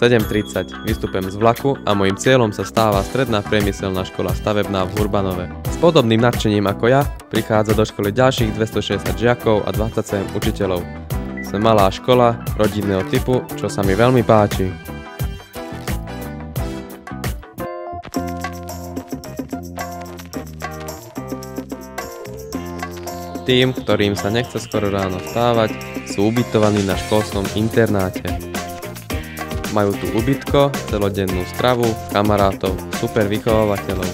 7:30 vystupujem z vlaku a môjim cieľom sa stáva stredná priemyselná škola stavebná v Hurbanove. S podobným nadšením ako ja prichádza do školy ďalších 260 žiakov a 27 učiteľov. Sme malá škola rodinného typu, čo sa mi veľmi páči. Tým, ktorým sa nechce skoro ráno vstávať, sú ubytovaní na školskom internáte. Majú tu ubytko, celodennú stravu, kamarátov, super vychovávateľov.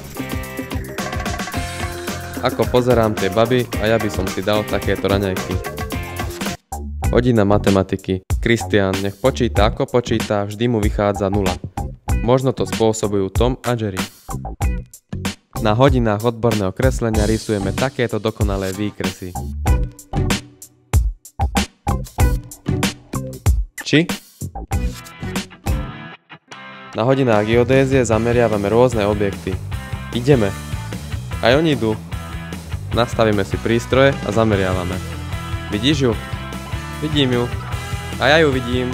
Ako pozerám tie baby a ja by som si dal takéto raňajky. Hodina matematiky. Kristián nech počíta ako počíta, vždy mu vychádza 0. Možno to spôsobujú Tom a Jerry. Na hodinách odborného kreslenia rysujeme takéto dokonalé výkresy. Či? Na hodinách geodézie zameriavame rôzne objekty. Ideme. Aj oni idú. Nastavíme si prístroje a zameriavame. Vidíš ju? Vidím ju. A ja ju vidím.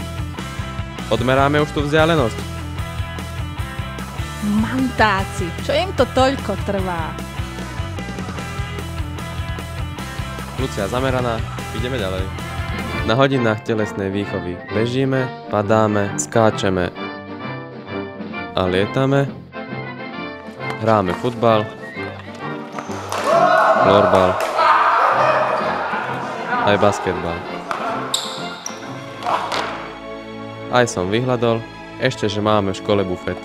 Odmeráme už tú vzdialenosť. Mantáci, čo im to toľko trvá? Lucia zameraná, ideme ďalej. Na hodinách telesnej výchovy bežíme, padáme, skáčeme a lietame. Hráme futbal, florbal, aj basketbal. Aj som vyhľadol, ešte že máme v škole bufet.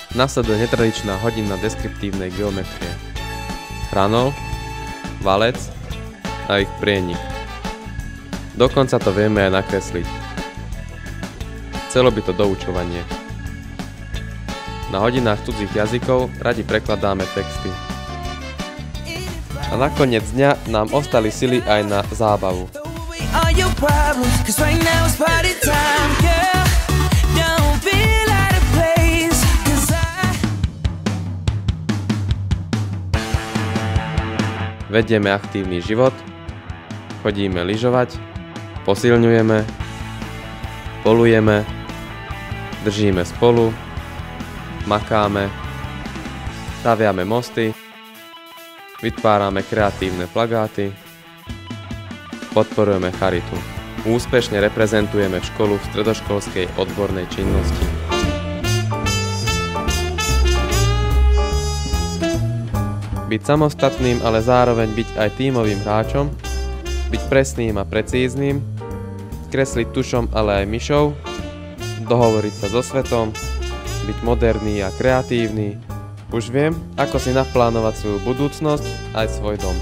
Nasleduje netradičná hodina deskriptívnej geometrie. Hranol, valec a ich prienik. Dokonca to vieme aj nakresliť. Chcelo by to doučovanie. Na hodinách cudzích jazykov radi prekladáme texty. A nakoniec dňa nám ostali sily aj na zábavu. Vedieme aktívny život, chodíme lyžovať, posilňujeme, polujeme, držíme spolu, makáme, staviame mosty, vytvárame kreatívne plagáty, podporujeme charitu. Úspešne reprezentujeme školu v stredoškolskej odbornej činnosti. Byť samostatným, ale zároveň byť aj tímovým hráčom, byť presným a precízným, kresliť tušom, ale aj myšou, dohovoriť sa so svetom, byť moderný a kreatívny. Už viem, ako si naplánovať svoju budúcnosť aj svoj dom.